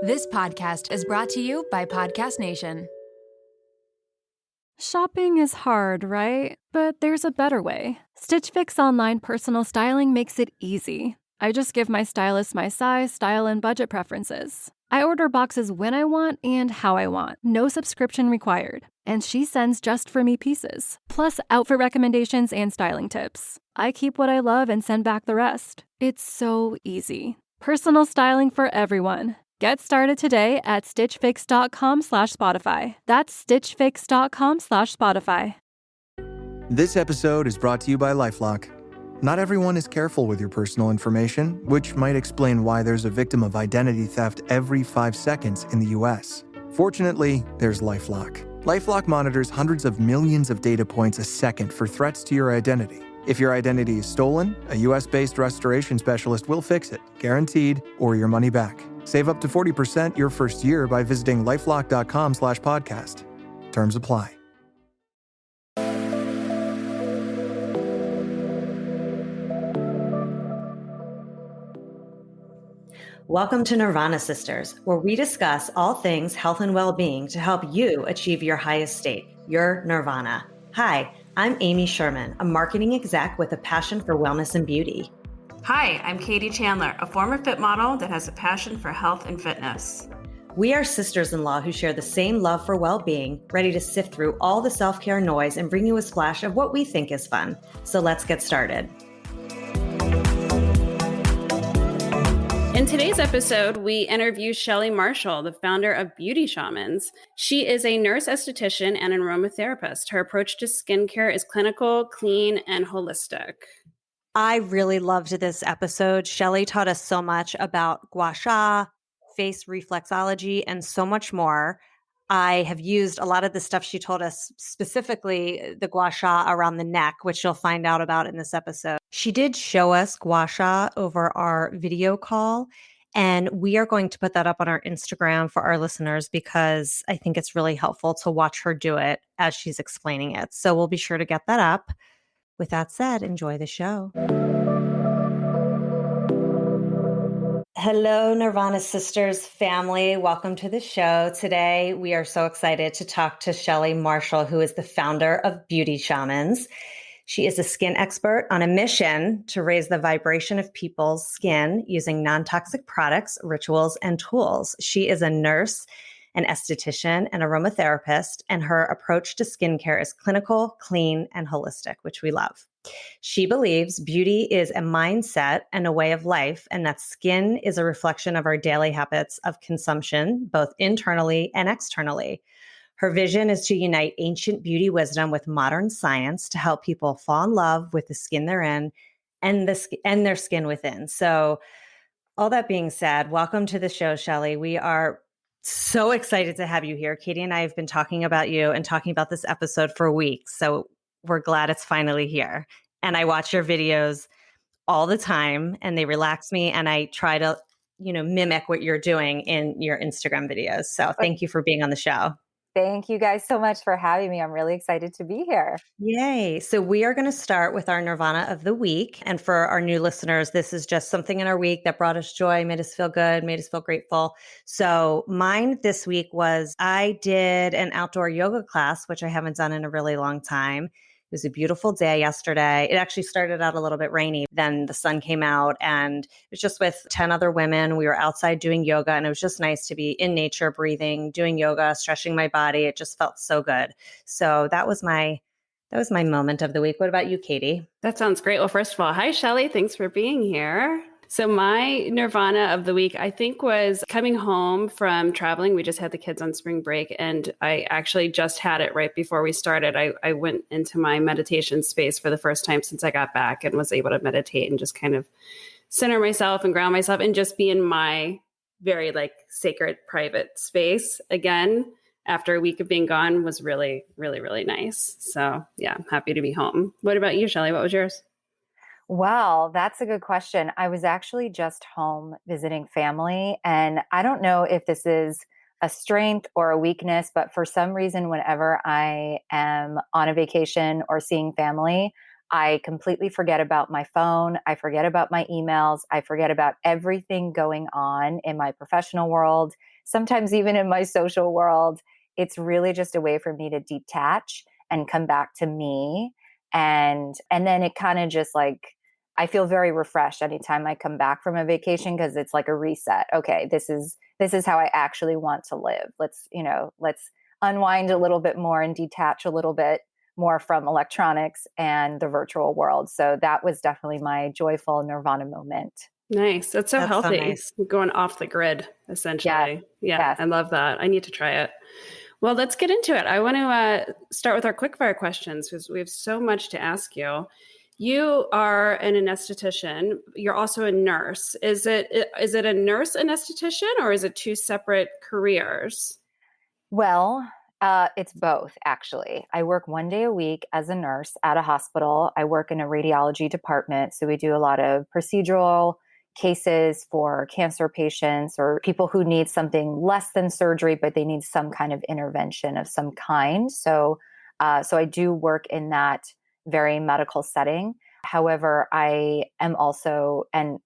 This podcast is brought to you by Podcast Nation. Shopping is hard, right? But there's a better way. Stitch Fix online personal styling makes it easy. I just give my stylist my size, style, and budget preferences. I order boxes when I want and how I want. No subscription required. And she sends just for me pieces. Plus outfit recommendations and styling tips. I keep what I love and send back the rest. It's so easy. Personal styling for everyone. Get started today at stitchfix.com/Spotify. That's stitchfix.com/Spotify. This episode is brought to you by LifeLock. Not everyone is careful with your personal information, which might explain why there's a victim of identity theft every 5 seconds in the US. Fortunately, there's LifeLock. LifeLock monitors hundreds of millions of data points a second for threats to your identity. If your identity is stolen, a US-based restoration specialist will fix it, guaranteed, or your money back. Save up to 40% your first year by visiting lifelock.com/podcast. Terms apply. Welcome to Nirvana Sisters, where we discuss all things health and well-being to help you achieve your highest state, your nirvana. Hi, I'm Amy Sherman, a marketing exec with a passion for wellness and beauty. Hi, I'm Katie Chandler, a former fit model that has a passion for health and fitness. We are sisters-in-law who share the same love for well-being, ready to sift through all the self-care noise and bring you a splash of what we think is fun. So let's get started. In today's episode, we interview Shelly Marshall, the founder of Beauty Shamans. She is a nurse esthetician and an aromatherapist. Her approach to skincare is clinical, clean, and holistic. I really loved this episode. Shelley taught us so much about Gua Sha, face reflexology, and so much more. I have used a lot of the stuff she told us, specifically the Gua Sha around the neck, which you'll find out about in this episode. She did show us Gua Sha over our video call, and we are going to put that up on our Instagram for our listeners because I think it's really helpful to watch her do it as she's explaining it. So we'll be sure to get that up. With that said, enjoy the show. Hello, Nirvana Sisters family. Welcome to the show. Today, we are so excited to talk to Shelly Marshall, who is the founder of Beauty Shamans. She is a skin expert on a mission to raise the vibration of people's skin using non-toxic products, rituals, and tools. She is a nurse, an esthetician, and aromatherapist, and her approach to skincare is clinical, clean, and holistic, which we love. She believes beauty is a mindset and a way of life, and that skin is a reflection of our daily habits of consumption, both internally and externally. Her vision is to unite ancient beauty wisdom with modern science to help people fall in love with the skin they're in and their skin within. So all that being said, welcome to the show, Shelley. We are so excited to have you here. Katie and I have been talking about you and talking about this episode for weeks. So we're glad it's finally here. And I watch your videos all the time and they relax me. And I try to, mimic what you're doing in your Instagram videos. So thank you for being on the show. Thank you guys so much for having me. I'm really excited to be here. Yay. So we are going to start with our Nirvana of the week. And for our new listeners, this is just something in our week that brought us joy, made us feel good, made us feel grateful. So mine this week was I did an outdoor yoga class, which I haven't done in a really long time. It was a beautiful day yesterday. It actually started out a little bit rainy. Then the sun came out and it was just with 10 other women. We were outside doing yoga and it was just nice to be in nature, breathing, doing yoga, stretching my body. It just felt so good. So that was my moment of the week. What about you, Katie? That sounds great. Well, first of all, hi, Shelly. Thanks for being here. So my Nirvana of the week, I think, was coming home from traveling. We just had the kids on spring break, and I actually just had it right before we started. I went into my meditation space for the first time since I got back and was able to meditate and just kind of center myself and ground myself and just be in my very sacred private space again after a week of being gone was really, really, really nice. So yeah, I'm happy to be home. What about you, Shelley? What was yours? Well, that's a good question. I was actually just home visiting family, and I don't know if this is a strength or a weakness, but for some reason, whenever I am on a vacation or seeing family, I completely forget about my phone. I forget about my emails. I forget about everything going on in my professional world, sometimes even in my social world. It's really just a way for me to detach and come back to me. And then it kind of just like, I feel very refreshed anytime I come back from a vacation, because it's like a reset. Okay, this is how I actually want to live. Let's unwind a little bit more and detach a little bit more from electronics and the virtual world. So that was definitely my joyful nirvana moment. Nice. That's so That's so healthy. nice. Going off the grid, essentially. Yeah, Yes. I love that. I need to try it. Well, let's get into it. I want to start with our quickfire questions because we have so much to ask you. You are an anesthetician. You're also a nurse. Is it a nurse anesthetician, or is it two separate careers? Well, it's both, actually. I work 1 day a week as a nurse at a hospital. I work in a radiology department. So we do a lot of procedural cases for cancer patients or people who need something less than surgery, but they need some kind of intervention of some kind. So I do work in that very medical setting. However, I am also, and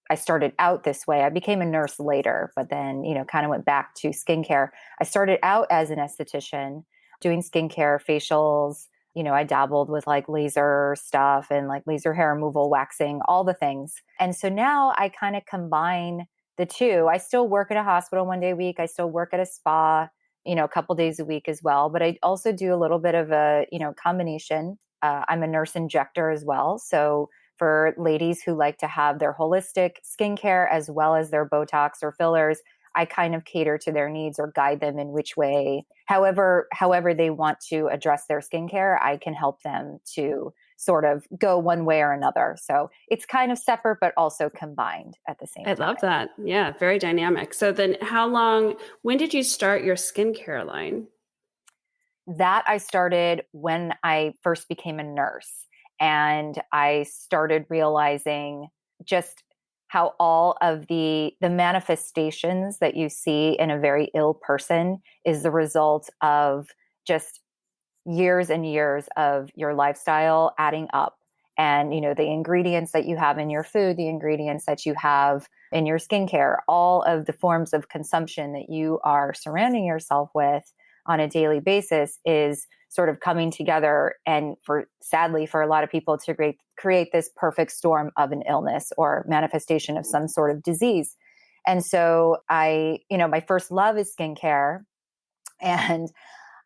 I started out this way. I became a nurse later, but then, kind of went back to skincare. I started out as an esthetician doing skincare, facials. I dabbled with like laser stuff and like laser hair removal, waxing, all the things. And so now I kind of combine the two. I still work at a hospital 1 day a week. I still work at a spa, a couple days a week as well. But I also do a little bit of a, combination. I'm a nurse injector as well. So for ladies who like to have their holistic skincare as well as their Botox or fillers, I kind of cater to their needs or guide them in which way, however they want to address their skincare, I can help them to sort of go one way or another. So it's kind of separate, but also combined at the same time. I love that. Yeah, very dynamic. So then when did you start your skincare line? That I started when I first became a nurse. And I started realizing just how all of the manifestations that you see in a very ill person is the result of just years and years of your lifestyle adding up. And, the ingredients that you have in your food, the ingredients that you have in your skincare, all of the forms of consumption that you are surrounding yourself with on a daily basis is sort of coming together, and sadly for a lot of people to create this perfect storm of an illness or manifestation of some sort of disease. And so my first love is skincare. And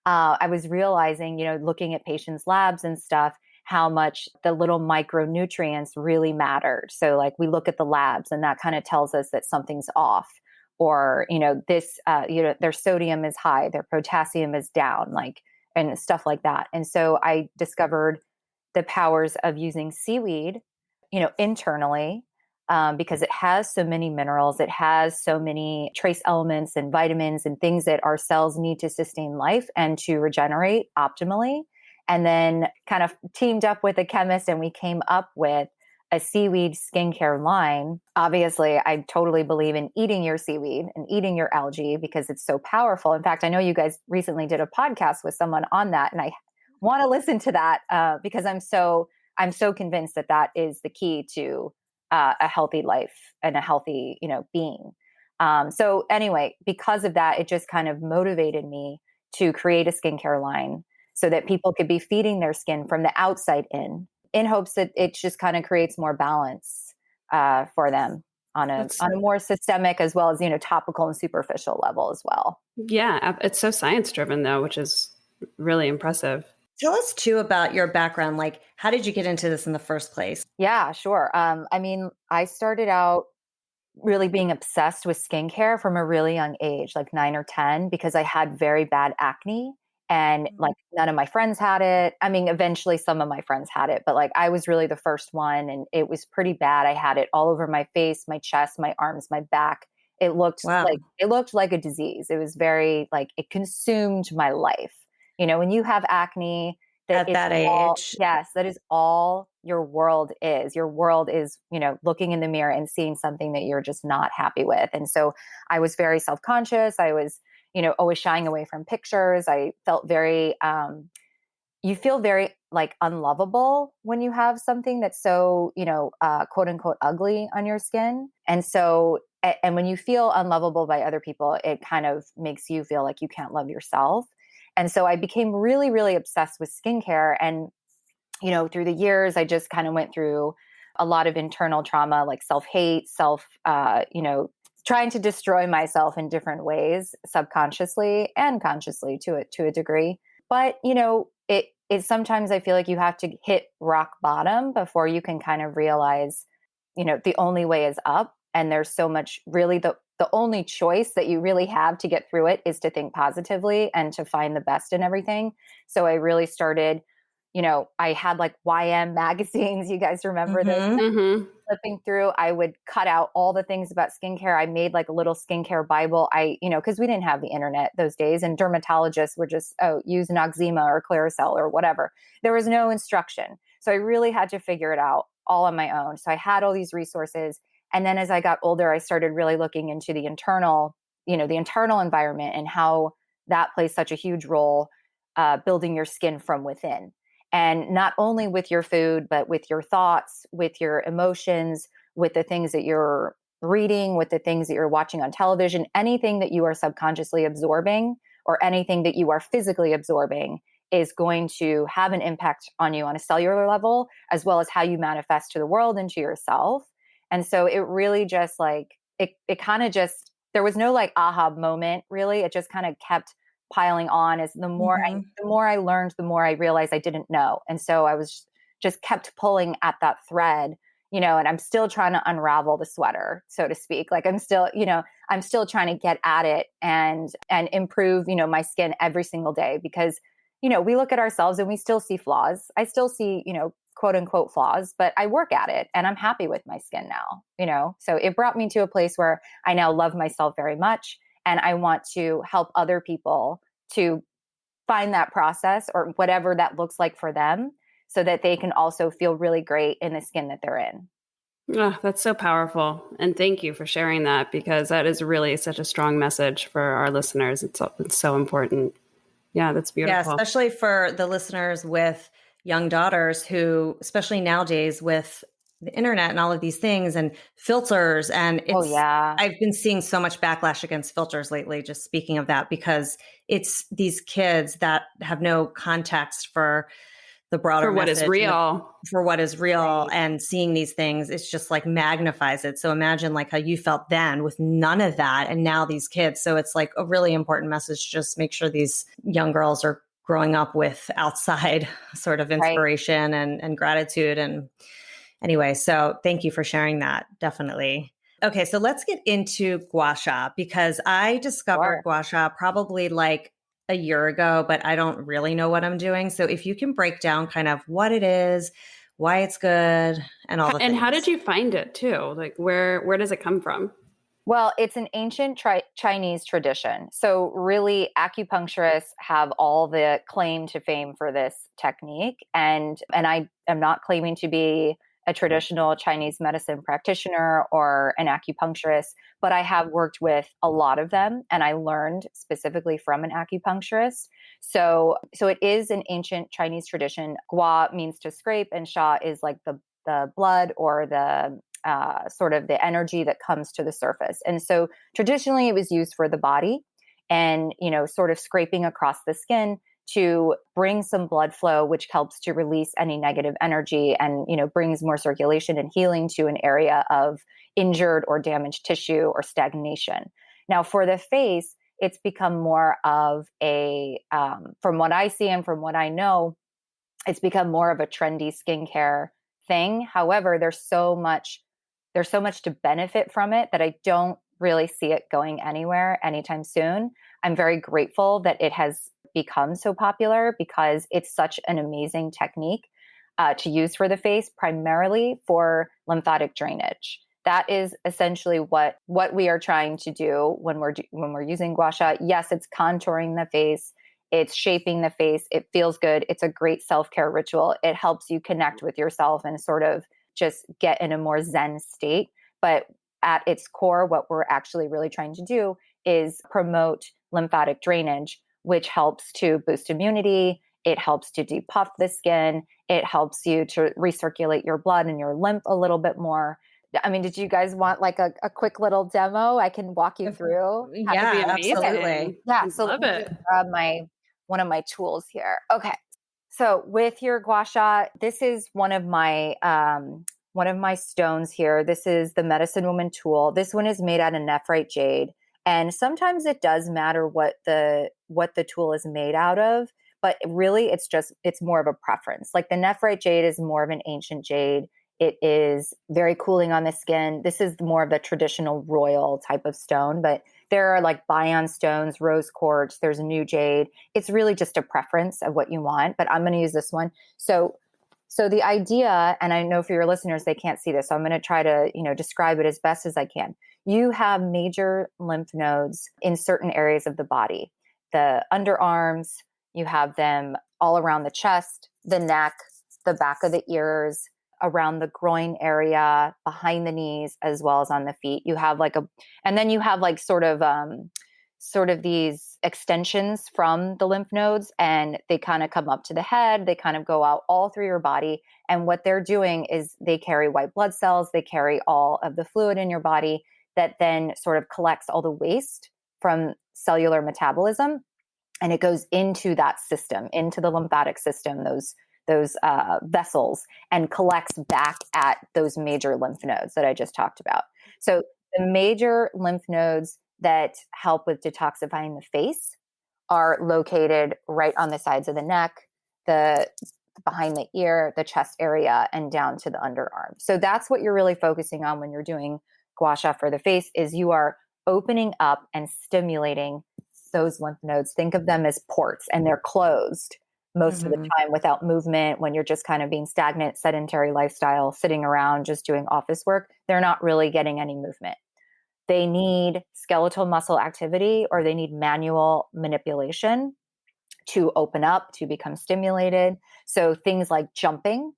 I was realizing, looking at patients' labs and stuff, how much the little micronutrients really mattered. So like we look at the labs and that kind of tells us that something's off. Or, their sodium is high, their potassium is down, and stuff like that. And so I discovered the powers of using seaweed, internally, because it has so many minerals, it has so many trace elements and vitamins and things that our cells need to sustain life and to regenerate optimally. And then kind of teamed up with a chemist, and we came up with a seaweed skincare line. Obviously, I totally believe in eating your seaweed and eating your algae because it's so powerful. In fact, I know you guys recently did a podcast with someone on that, and I want to listen to that because I'm so convinced that is the key to a healthy life and a healthy, being. So anyway, because of that, it just kind of motivated me to create a skincare line so that people could be feeding their skin from the outside in hopes that it just kind of creates more balance for them on a more systemic as well as, topical and superficial level as well. Yeah, it's so science driven though, which is really impressive. Tell us too about your background. Like, how did you get into this in the first place? Yeah, sure. I started out really being obsessed with skincare from a really young age, like 9 or 10, because I had very bad acne. And like none of my friends had it. I mean, eventually some of my friends had it, but like I was really the first one, and it was pretty bad. I had it all over my face, my chest, my arms, my back. It looked like a disease. It was very like it consumed my life. When you have acne at that age. Yes, that is all your world is. Your world is, looking in the mirror and seeing something that you're just not happy with. And so I was very self-conscious. I was always shying away from pictures. I felt very, you feel very like unlovable when you have something that's so, quote unquote ugly on your skin. And so, and when you feel unlovable by other people, it kind of makes you feel like you can't love yourself. And so I became really, really obsessed with skincare. And, through the years, I just kind of went through a lot of internal trauma, like self-hate, trying to destroy myself in different ways, subconsciously and consciously to a degree. But, it sometimes I feel like you have to hit rock bottom before you can kind of realize, the only way is up. And there's so much, really the only choice that you really have to get through it is to think positively and to find the best in everything. So I really started, I had like YM magazines. You guys remember those? Mm-hmm. Flipping through, I would cut out all the things about skincare. I made like a little skincare Bible. Because we didn't have the internet those days, and dermatologists were just, use Noxzema or Claricel or whatever. There was no instruction. So I really had to figure it out all on my own. So I had all these resources. And then as I got older, I started really looking into the internal environment and how that plays such a huge role, building your skin from within. And not only with your food, but with your thoughts, with your emotions, with the things that you're reading, with the things that you're watching on television, anything that you are subconsciously absorbing or anything that you are physically absorbing is going to have an impact on you on a cellular level, as well as how you manifest to the world and to yourself. And so it really just like, it kind of just, there was no like aha moment really. It just kind of kept piling on as the more I learned, the more I realized I didn't know. And so I was just kept pulling at that thread, and I'm still trying to unravel the sweater, so to speak. Like I'm still trying to get at it and improve, my skin every single day because, we look at ourselves and we still see flaws. I still see, quote unquote flaws, but I work at it and I'm happy with my skin now, so it brought me to a place where I now love myself very much. And I want to help other people to find that process or whatever that looks like for them so that they can also feel really great in the skin that they're in. Oh, that's so powerful. And thank you for sharing that because that is really such a strong message for our listeners. It's so important. Yeah, that's beautiful. Yeah, especially for the listeners with young daughters who, especially nowadays with the internet and all of these things and filters. And I've been seeing so much backlash against filters lately, just speaking of that, because it's these kids that have no context for the broader what is real, for what is real. Right. And seeing these things, it's just like magnifies it. So imagine like how you felt then with none of that. And now these kids. So it's like a really important message. Just make sure these young girls are growing up with outside sort of inspiration and gratitude. And anyway, so thank you for sharing that. Definitely. Okay. So let's get into Gua Sha because I discovered Gua Sha probably like a year ago, but I don't really know what I'm doing. So if you can break down kind of what it is, why it's good and all the things. And how did you find it too? Like where does it come from? Well, it's an ancient Chinese tradition. So really acupuncturists have all the claim to fame for this technique. And I am not claiming to be a traditional Chinese medicine practitioner or an acupuncturist, but I have worked with a lot of them and I learned specifically from an acupuncturist. So it is an ancient Chinese tradition. Gua means to scrape and Sha is like the blood or the sort of the energy that comes to the surface. And so traditionally it was used for the body and, sort of scraping across the skin to bring some blood flow, which helps to release any negative energy and, brings more circulation and healing to an area of injured or damaged tissue or stagnation. Now for the face, it's become more of a, from what I see and from what I know, it's become more of a trendy skincare thing. However, there's so much to benefit from it that I don't really see it going anywhere anytime soon. I'm very grateful that it has become so popular because it's such an amazing technique to use for the face, primarily for lymphatic drainage. That is essentially what we are trying to do when we're using Gua Sha. Yes, it's contouring the face. It's shaping the face. It feels good. It's a great self-care ritual. It helps you connect with yourself and sort of just get in a more Zen state. But at its core, what we're actually really trying to do is promote lymphatic drainage, which helps to boost immunity. It helps to depuff the skin. It helps you to recirculate your blood and your lymph a little bit more. I mean, did you guys want like a quick little demo? I can walk you through. Yeah, That'd be absolutely. amazing. Yeah. I So love let me it. just grab one of my tools here. Okay. So with your Gua Sha, this is one of my stones here. This is the Medicine Woman tool. This one is made out of nephrite jade. And sometimes it does matter what the tool is made out of, but really it's more of a preference. Like the nephrite jade is more of an ancient jade. It is very cooling on the skin. This is more of the traditional royal type of stone, but there are like Bion stones, rose quartz, there's new jade. It's really just a preference of what you want, but I'm going to use this one. So the idea, and I know for your listeners, they can't see this, so I'm going to try to, describe it as best as I can. You have major lymph nodes in certain areas of the body. The underarms, you have them all around the chest, the neck, the back of the ears, around the groin area, behind the knees, as well as on the feet. You have and then you have like sort of these extensions from the lymph nodes, and they kind of come up to the head. They kind of go out all through your body. And what they're doing is they carry white blood cells. They carry all of the fluid in your body that then sort of collects all the waste from cellular metabolism. And it goes into that system, into the lymphatic system, those vessels, and collects back at those major lymph nodes that I just talked about. So the major lymph nodes that help with detoxifying the face are located right on the sides of the neck, the behind the ear, the chest area, and down to the underarm. So that's what you're really focusing on when you're doing Gua Sha for the face, is you are opening up and stimulating those lymph nodes. Think of them as ports, and they're closed most of the time without movement. When you're just kind of being stagnant, sedentary lifestyle, sitting around, just doing office work, they're not really getting any movement. They need skeletal muscle activity, or they need manual manipulation to open up, to become stimulated. So things like jumping,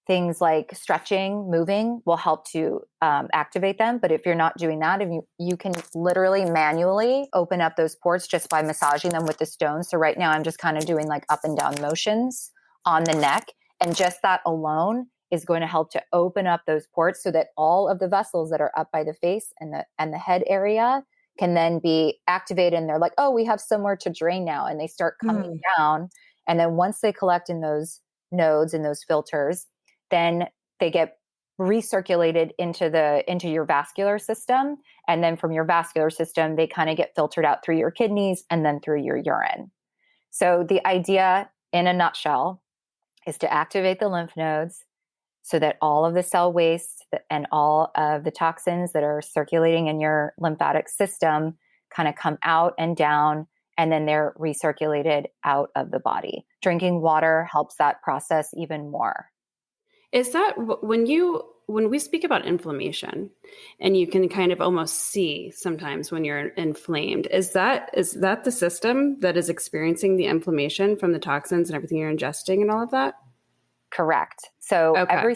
things like stretching, moving will help to activate them. But if you're not doing that, if you can literally manually open up those ports just by massaging them with the stones. So right now I'm just kind of doing like up and down motions on the neck. And just that alone is going to help to open up those ports so that all of the vessels that are up by the face and the head area can then be activated. And they're like, oh, we have somewhere to drain now. And they start coming down. And then once they collect in those nodes and those filters, then they get recirculated into your vascular system. And then from your vascular system, they kind of get filtered out through your kidneys and then through your urine. So the idea in a nutshell is to activate the lymph nodes so that all of the cell waste and all of the toxins that are circulating in your lymphatic system kind of come out and down, and then they're recirculated out of the body. Drinking water helps that process even more. Is that when we speak about inflammation, and you can kind of almost see sometimes when you're inflamed, is that the system that is experiencing the inflammation from the toxins and everything you're ingesting and all of that? Correct. So Okay.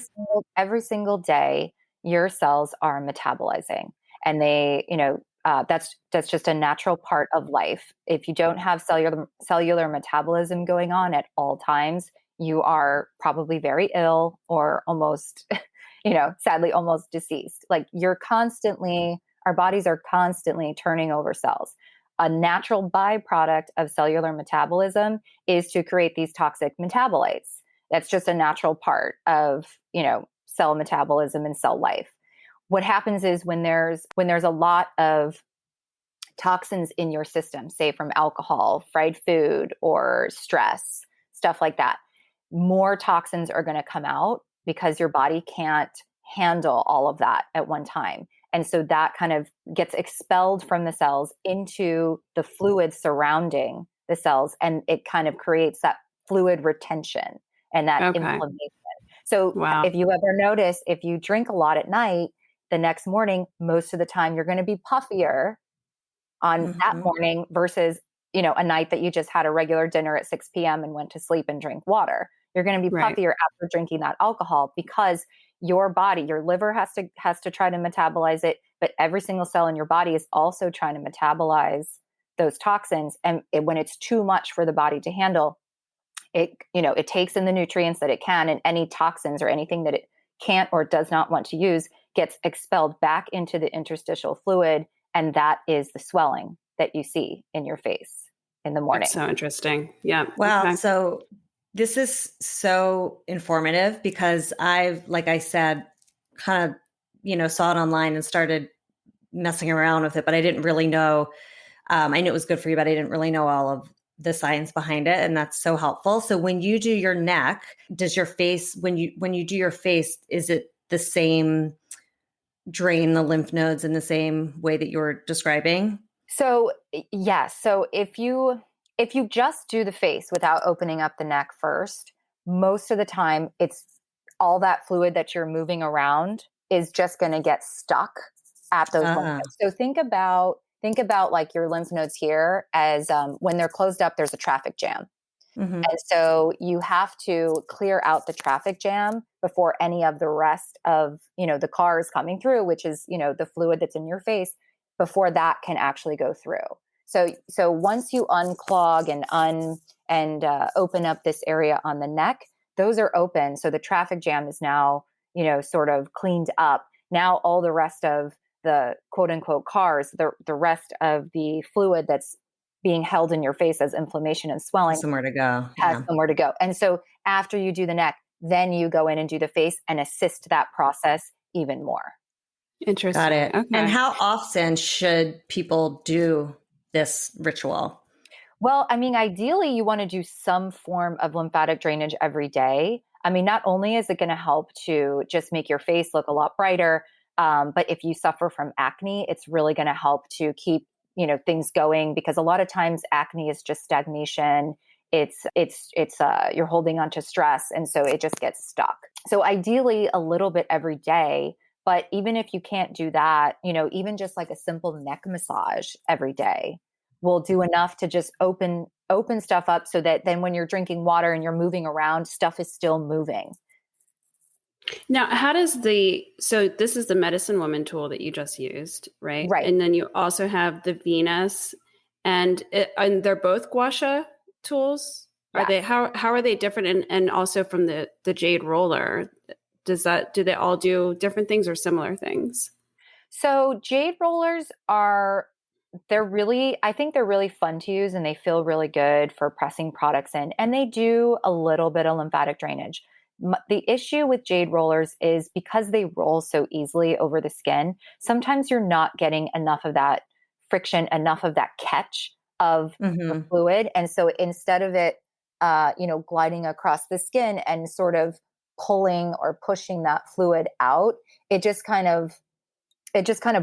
every single day, your cells are metabolizing, and they, that's just a natural part of life. If you don't have cellular metabolism going on at all times, you are probably very ill, or almost, sadly, almost deceased. Like our bodies are constantly turning over cells. A natural byproduct of cellular metabolism is to create these toxic metabolites. That's just a natural part of, cell metabolism and cell life. What happens is when there's a lot of toxins in your system, say from alcohol, fried food, or stress, stuff like that, more toxins are going to come out because your body can't handle all of that at one time. And so that kind of gets expelled from the cells into the fluid surrounding the cells, and it kind of creates that fluid retention and that inflammation. So if you ever notice, if you drink a lot at night, the next morning, most of the time you're going to be puffier on that morning versus, a night that you just had a regular dinner at 6 p.m. and went to sleep and drank water. You're going to be puffier after drinking that alcohol, because your body, your liver has to try to metabolize it, but every single cell in your body is also trying to metabolize those toxins. And when it's too much for the body to handle, it takes in the nutrients that it can, and any toxins or anything that it can't or does not want to use gets expelled back into the interstitial fluid. And that is the swelling that you see in your face in the morning. That's so interesting. Yeah. Wow. Okay. So this is so informative because like I said, kind of, saw it online and started messing around with it, but I didn't really know. I knew it was good for you, but I didn't really know all of the science behind it. And that's so helpful. So when you do your neck, does your face, when you do your face, is it the same drain the lymph nodes in the same way that you're describing? So yes. So if you just do the face without opening up the neck first, most of the time it's all that fluid that you're moving around is just going to get stuck at those lymph nodes. So think about like your lymph nodes here as when they're closed up, there's a traffic jam. Mm-hmm. And so you have to clear out the traffic jam before any of the rest of, the cars coming through, which is, the fluid that's in your face, before that can actually go through. So once you unclog and open up this area on the neck, those are open. So the traffic jam is now, sort of cleaned up. Now all the rest of the quote unquote cars, the rest of the fluid that's being held in your face as inflammation and swelling somewhere to go. Has somewhere to go. And so after you do the neck, then you go in and do the face and assist that process even more. Interesting. Got it. Okay. And how often should people do this ritual? Well, I mean, ideally you want to do some form of lymphatic drainage every day. I mean, not only is it going to help to just make your face look a lot brighter, but if you suffer from acne, it's really going to help to keep things going, because a lot of times acne is just stagnation. It's you're holding on to stress. And so it just gets stuck. So ideally a little bit every day, but even if you can't do that, even just like a simple neck massage every day will do enough to just open stuff up so that then when you're drinking water and you're moving around, stuff is still moving. Now, so this is the medicine woman tool that you just used, right? Right. And then you also have the Venus and they're both Gua Sha tools. Are they, how are they different? And also from the jade roller, do they all do different things or similar things? So jade rollers I think they're really fun to use and they feel really good for pressing products in, and they do a little bit of lymphatic drainage. The issue with jade rollers is because they roll so easily over the skin, sometimes you're not getting enough of that friction, enough of that catch of the fluid. And so instead of it, gliding across the skin and sort of pulling or pushing that fluid out, it just kind of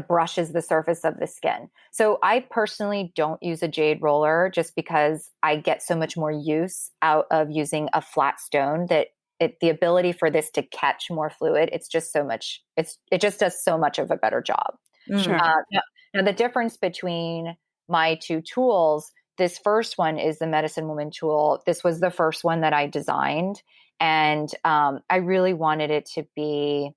brushes the surface of the skin. So I personally don't use a jade roller just because I get so much more use out of using a flat stone that the ability for this to catch more fluid, it just does so much of a better job. Sure. Now the difference between my two tools, this first one is the medicine woman tool. This was the first one that I designed. And I really wanted it to be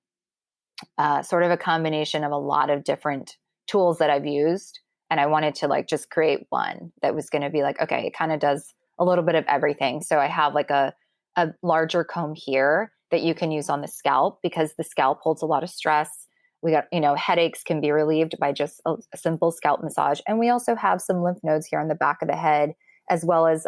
sort of a combination of a lot of different tools that I've used. And I wanted to just create one that was going to be like, okay, it kind of does a little bit of everything. So I have like a larger comb here that you can use on the scalp because the scalp holds a lot of stress. We got, headaches can be relieved by just a simple scalp massage. And we also have some lymph nodes here on the back of the head, as well as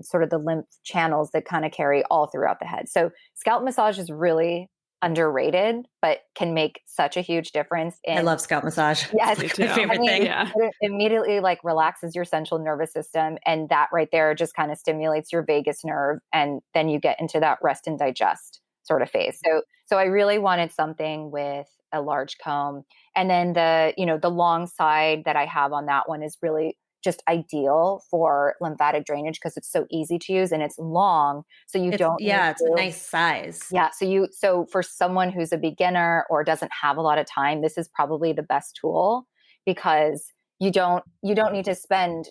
sort of the lymph channels that kind of carry all throughout the head. So scalp massage is really underrated, but can make such a huge difference. I love scalp massage. Yes, it's my favorite thing. Yeah. It immediately relaxes your central nervous system, and that right there just kind of stimulates your vagus nerve, and then you get into that rest and digest sort of phase. So I really wanted something with a large comb, and then the long side that I have on that one is really just ideal for lymphatic drainage because it's so easy to use and it's long. So it's a nice size. Yeah. So for someone who's a beginner or doesn't have a lot of time, this is probably the best tool because you don't need to spend,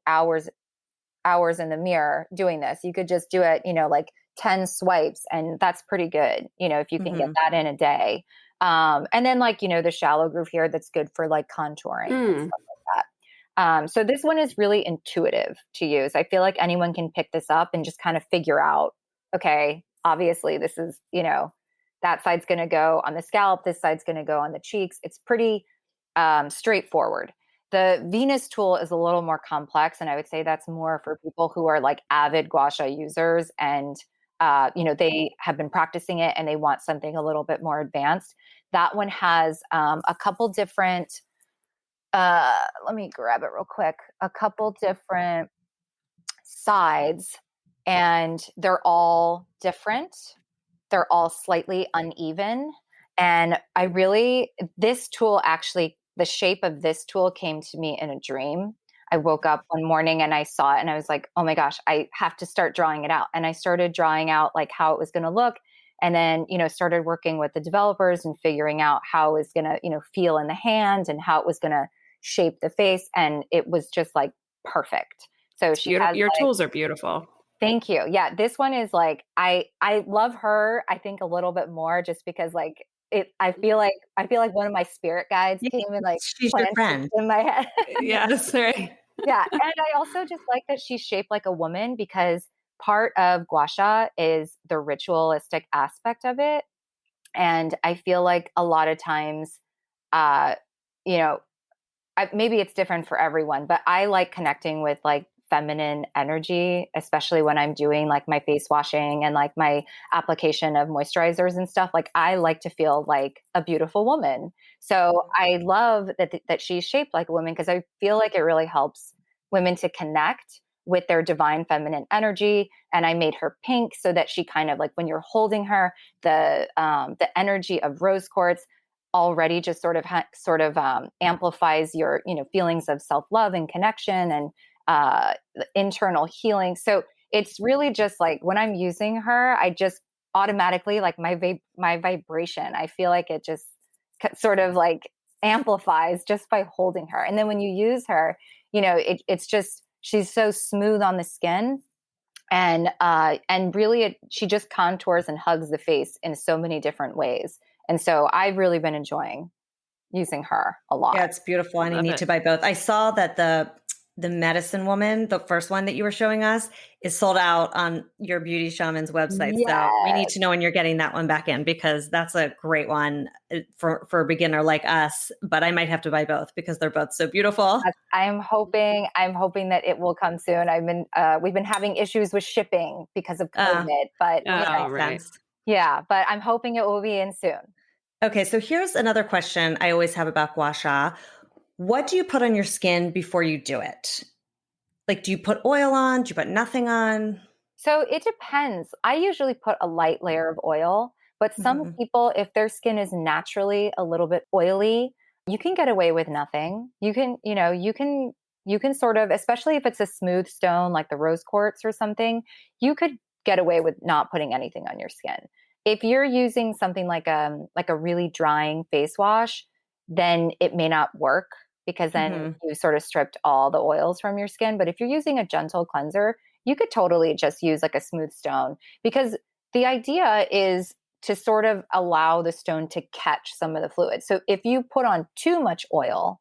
hours in the mirror doing this. You could just do it, 10 swipes and that's pretty good. If you can get that in a day. And then the shallow groove here, that's good for contouring and stuff like that. So this one is really intuitive to use. I feel like anyone can pick this up and just kind of figure out, okay, obviously this is, that side's going to go on the scalp. This side's going to go on the cheeks. It's pretty straightforward. The Venus tool is a little more complex. And I would say that's more for people who are like avid Gua Sha users and, they have been practicing it and they want something a little bit more advanced. That one has a couple different, let me grab it real quick, a couple different sides, and they're all different. They're all slightly uneven. And this tool actually, the shape of this tool came to me in a dream. I woke up one morning and I saw it and I was like, oh my gosh, I have to start drawing it out. And I started drawing out like how it was going to look. And then, started working with the developers and figuring out how it was going to, feel in the hand and how it was going to shape the face. And it was just like perfect. So your tools are beautiful. Thank you. Yeah. This one is like, I love her, I think a little bit more just because like I feel like one of my spirit guides came and like she's your friend in my head. Yes. Right. Yeah. And I also just like that she's shaped like a woman because part of Gua Sha is the ritualistic aspect of it. And I feel like a lot of times, maybe it's different for everyone, but I like connecting with like feminine energy, especially when I'm doing like my face washing and like my application of moisturizers and stuff. Like I like to feel like a beautiful woman. So I love that she's shaped like a woman because I feel like it really helps women to connect with their divine feminine energy. And I made her pink so that she kind of like when you're holding her, the energy of rose quartz already just sort of amplifies your feelings of self-love and connection and internal healing. So it's really just like when I'm using her, I just automatically like my vibration, I feel like it just sort of like amplifies just by holding her. And then when you use her, it's just, she's so smooth on the skin and really she just contours and hugs the face in so many different ways. And so I've really been enjoying using her a lot. Yeah, it's beautiful. And I need to buy both. I saw that the medicine woman, the first one that you were showing us, is sold out on your Beauty Shamans website. Yes. So we need to know when you're getting that one back in because that's a great one for a beginner like us. But I might have to buy both because they're both so beautiful. I'm hoping that it will come soon. We've been having issues with shipping because of COVID, but yeah, but I'm hoping it will be in soon. Okay, so here's another question I always have about Gua Sha. What do you put on your skin before you do it? Like, do you put oil on? Do you put nothing on? So it depends. I usually put a light layer of oil, but some people, if their skin is naturally a little bit oily, you can get away with nothing. You can sort of, especially if it's a smooth stone like the rose quartz or something, you could get away with not putting anything on your skin. If you're using something like a really drying face wash, then it may not work because then you sort of stripped all the oils from your skin. But if you're using a gentle cleanser, you could totally just use like a smooth stone because the idea is to sort of allow the stone to catch some of the fluid. So if you put on too much oil,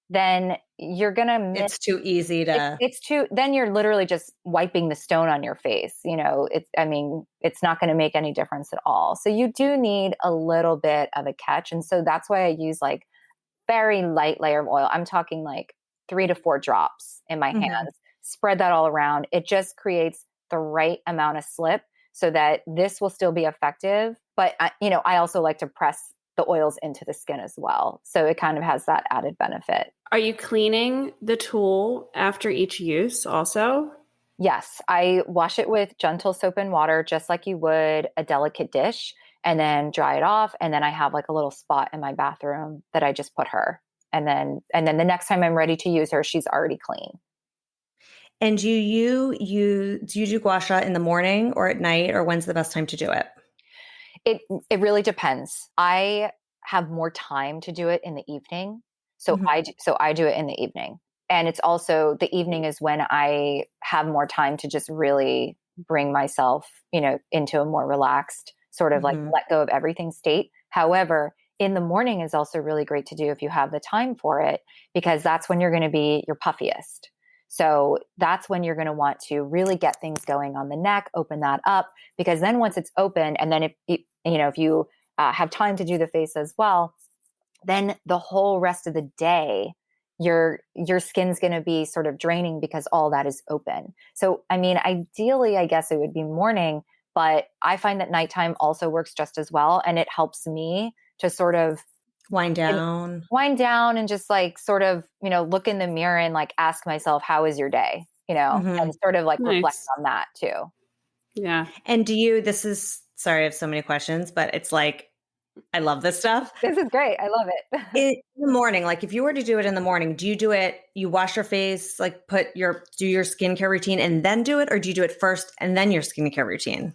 then you're going to miss. It's too easy to. Then you're literally just wiping the stone on your face. It's not going to make any difference at all. So you do need a little bit of a catch. And so that's why I use like very light layer of oil. I'm talking like 3 to 4 drops in my hands, spread that all around. It just creates the right amount of slip so that this will still be effective. But I also like to press the oils into the skin as well. So it kind of has that added benefit. Are you cleaning the tool after each use also? Yes, I wash it with gentle soap and water, just like you would a delicate dish, and then dry it off. And then I have like a little spot in my bathroom that I just put her. And then the next time I'm ready to use her, she's already clean. And do you do Gua Sha in the morning or at night, or when's the best time to do it? It really depends. I have more time to do it in the evening. So I do it in the evening. And it's also the evening is when I have more time to just really bring myself, into a more relaxed sort of like let go of everything state. However, in the morning is also really great to do if you have the time for it, because that's when you're going to be your puffiest. So that's when you're going to want to really get things going on the neck, open that up, because then once it's open, and then if you have time to do the face as well, then the whole rest of the day, your skin's going to be sort of draining because all that is open. So, I mean, ideally, I guess it would be morning, but I find that nighttime also works just as well. And it helps me to sort of wind down and just like sort of, look in the mirror and like ask myself, how is your day? And sort of like reflect on that too. Yeah. And sorry, I have so many questions, but it's like, I love this stuff. This is great. I love it. In the morning, like if you were to do it in the morning, do you do it, you wash your face, like do your skincare routine and then do it? Or do you do it first and then your skincare routine?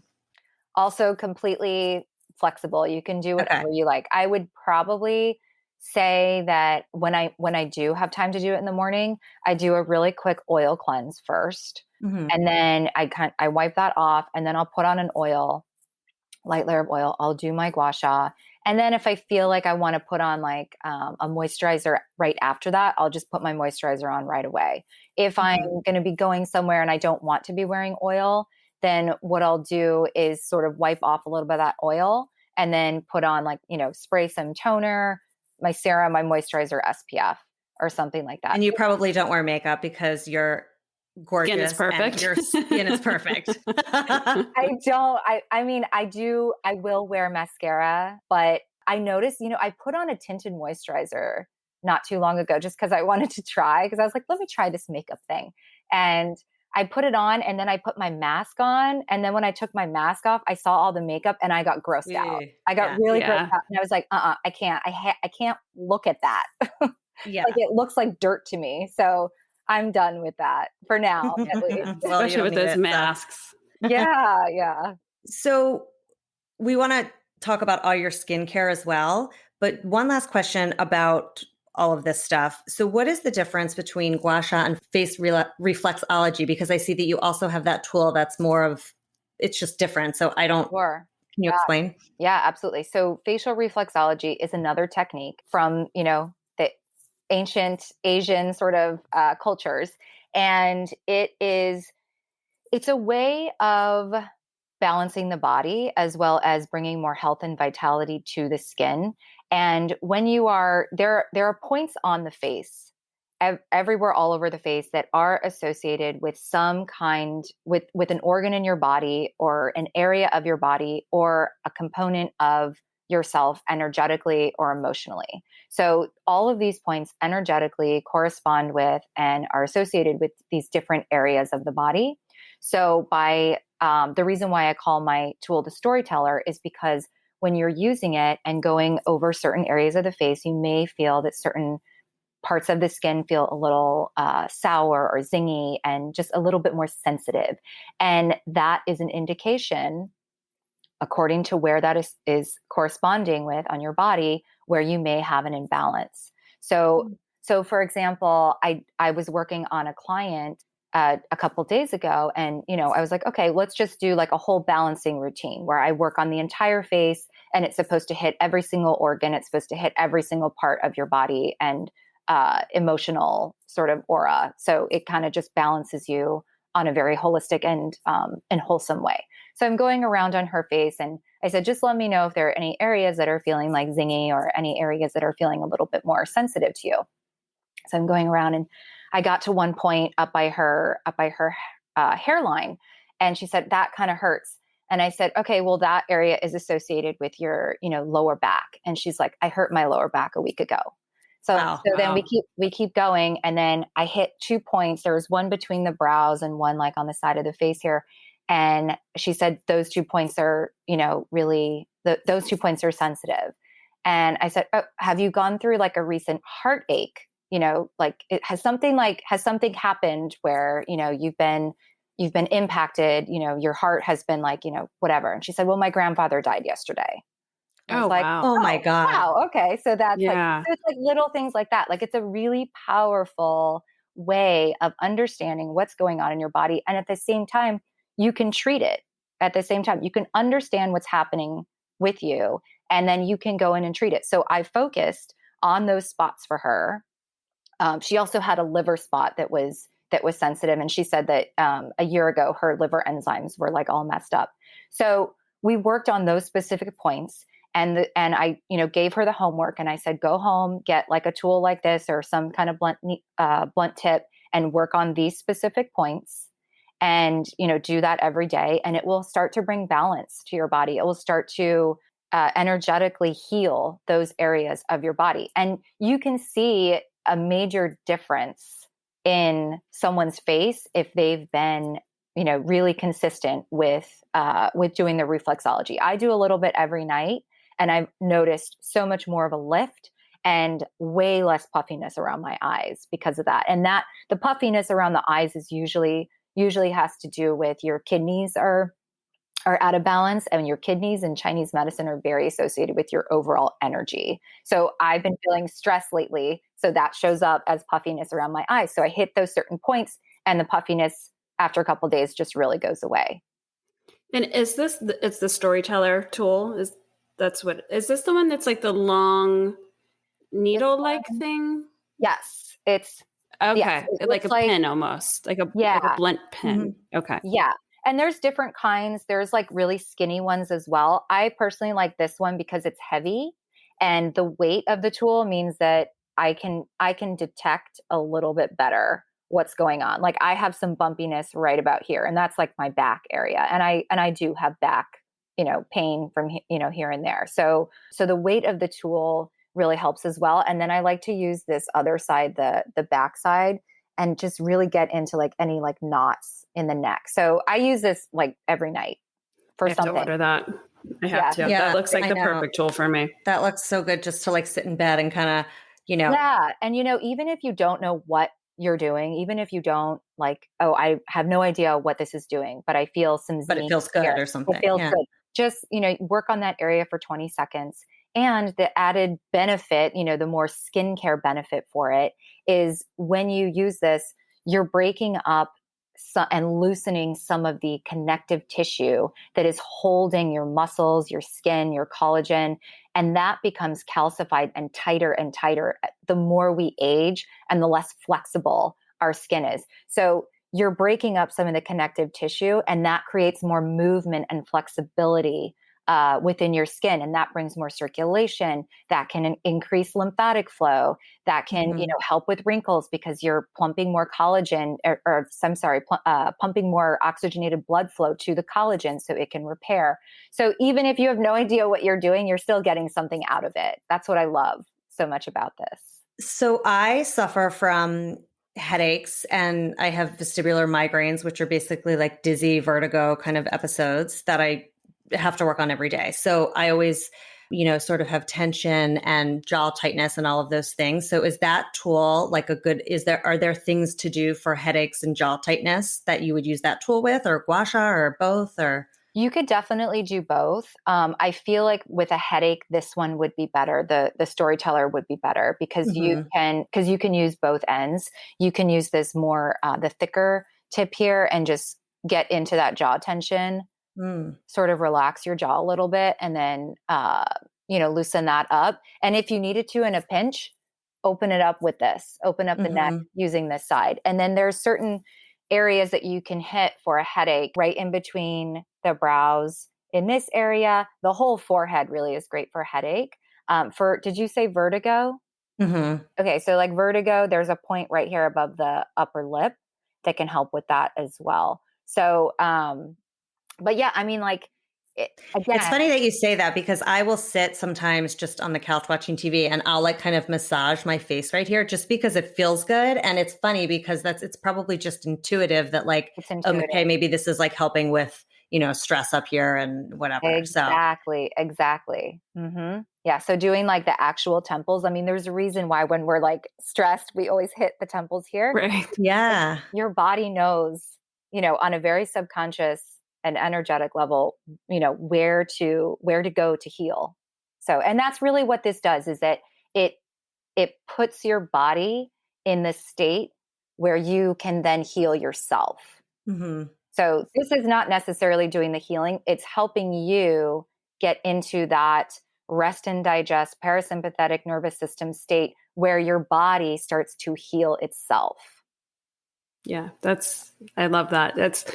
Also completely flexible. You can do whatever you like. I would probably say that when I do have time to do it in the morning, I do a really quick oil cleanse first. And then I wipe that off, and then I'll put on an oil, light layer of oil. I'll do my Gua Sha. And then if I feel like I want to put on like a moisturizer right after that, I'll just put my moisturizer on right away. If I'm going to be going somewhere and I don't want to be wearing oil, then what I'll do is sort of wipe off a little bit of that oil and then put on like, spray some toner, my serum, my moisturizer, SPF or something like that. And you probably don't wear makeup because you're gorgeous. Skin is perfect. And your skin is perfect. I don't. I mean, I do. I will wear mascara, but I noticed, I put on a tinted moisturizer not too long ago just because I wanted to try, because I was like, let me try this makeup thing. And I put it on, and then I put my mask on. And then when I took my mask off, I saw all the makeup and I got grossed out. I got really grossed out. And I was like, I can't. I can't look at that. Yeah. Like it looks like dirt to me. So I'm done with that for now, at least. Especially with those masks. Yeah. So we want to talk about all your skincare as well. But one last question about all of this stuff. So what is the difference between Gua Sha and face reflexology? Because I see that you also have that tool that's it's just different. So I don't, Sure. Can you explain? Yeah, absolutely. So facial reflexology is another technique from, the ancient Asian sort of cultures. And it's a way of balancing the body as well as bringing more health and vitality to the skin. And when you are there are points on the face, everywhere all over the face, that are associated with some kind with an organ in your body or an area of your body or a component of yourself energetically or emotionally. So all of these points energetically correspond with and are associated with these different areas of the body. So by the reason why I call my tool the storyteller is because when you're using it and going over certain areas of the face, you may feel that certain parts of the skin feel a little sour or zingy and just a little bit more sensitive. And that is an indication, according to where that is corresponding with on your body, where you may have an imbalance. So for example, I was working on a client a couple of days ago, and I was like, okay, let's just do like a whole balancing routine where I work on the entire face, and it's supposed to hit every single organ. It's supposed to hit every single part of your body and emotional sort of aura. So it kind of just balances you on a very holistic and wholesome way. So I'm going around on her face, and I said, just let me know if there are any areas that are feeling like zingy or any areas that are feeling a little bit more sensitive to you. So I'm going around, and I got to one point up by her hairline, and she said, that kind of hurts. And I said, okay, well, that area is associated with your, lower back. And she's like, I hurt my lower back a week ago. So then we keep going. And then I hit 2 points. There was one between the brows and one like on the side of the face here. And she said, those 2 points are, really, those 2 points are sensitive. And I said, oh, have you gone through like a recent heartache? Like has something happened where, you've been impacted, your heart has been like, whatever. And she said, well, my grandfather died yesterday. Wow. Oh my God. Wow. Okay. So that's Yeah. like, so it's like little things like that. Like it's a really powerful way of understanding what's going on in your body. And at the same time, you can treat it. At the same time, you can understand what's happening with you, and then you can go in and treat it. So I focused on those spots for her. She also had a liver spot that was sensitive. And she said that a year ago, her liver enzymes were like all messed up. So we worked on those specific points. And I, gave her the homework, and I said, go home, get like a tool like this or some kind of blunt tip, and work on these specific points, and, do that every day. And it will start to bring balance to your body. It will start to energetically heal those areas of your body. And you can see a major difference in someone's face if they've been, really consistent with doing the reflexology. I do a little bit every night, and I've noticed so much more of a lift and way less puffiness around my eyes because of that. And that the puffiness around the eyes is usually has to do with your kidneys are out of balance, and your kidneys in Chinese medicine are very associated with your overall energy. So I've been feeling stressed lately. So that shows up as puffiness around my eyes. So I hit those certain points, and the puffiness after a couple of days just really goes away. And it's the storyteller tool? Is this the one that's like the long needle-like thing? Yes. It's okay. Yes, like a pin almost, like a blunt pin. Mm-hmm. Okay. Yeah. And there's different kinds. There's like really skinny ones as well. I personally like this one because it's heavy, and the weight of the tool means that I can detect a little bit better what's going on. Like I have some bumpiness right about here, and that's like my back area. And I do have back, pain from, here and there. So the weight of the tool really helps as well. And then I like to use this other side, the back side, and just really get into like any like knots in the neck. So I use this like every night for something. To order that. I have to. Yeah, that looks like the perfect tool for me. That looks so good just to like sit in bed and kind of, Yeah. And, even if you don't know what you're doing, even if you don't like, oh, I have no idea what this is doing, but I feel some but it feels good here. or something. It feels good. Just, work on that area for 20 seconds. And the added benefit, the more skincare benefit for it is when you use this, you're breaking up and loosening some of the connective tissue that is holding your muscles, your skin, your collagen. And that becomes calcified and tighter the more we age and the less flexible our skin is. So you're breaking up some of the connective tissue, and that creates more movement and flexibility within your skin. And that brings more circulation. That can increase lymphatic flow. That can, help with wrinkles because you're pumping more collagen pumping more oxygenated blood flow to the collagen so it can repair. So even if you have no idea what you're doing, you're still getting something out of it. That's what I love so much about this. So I suffer from headaches, and I have vestibular migraines, which are basically like dizzy, vertigo kind of episodes that I have to work on every day. So I always, sort of have tension and jaw tightness and all of those things. So is that tool like are there things to do for headaches and jaw tightness that you would use that tool with, or Gua Sha, or both, or? You could definitely do both. I feel like with a headache, this one would be better. The storyteller would be better because you can use both ends. You can use this more, the thicker tip here, and just get into that jaw tension, sort of relax your jaw a little bit, and then, loosen that up. And if you needed to in a pinch, open it up with this, open up the neck using this side. And then there's certain areas that you can hit for a headache right in between the brows in this area. The whole forehead really is great for a headache. Did you say vertigo? Mm-hmm. Okay. So like vertigo, there's a point right here above the upper lip that can help with that as well. So, but yeah, I mean, like, again, it's funny that you say that because I will sit sometimes just on the couch watching TV, and I'll like kind of massage my face right here just because it feels good. And it's funny because it's probably just intuitive that like, okay, maybe this is like helping with, stress up here and whatever. Exactly. Mm-hmm. Yeah. So doing like the actual temples, I mean, there's a reason why when we're like stressed, we always hit the temples here. Right. Yeah. Your body knows, on a very subconscious and energetic level, where to go to heal. So, and that's really what this does, is that it puts your body in the state where you can then heal yourself. Mm-hmm. So this is not necessarily doing the healing. It's helping you get into that rest and digest parasympathetic nervous system state where your body starts to heal itself. Yeah, I love that. That's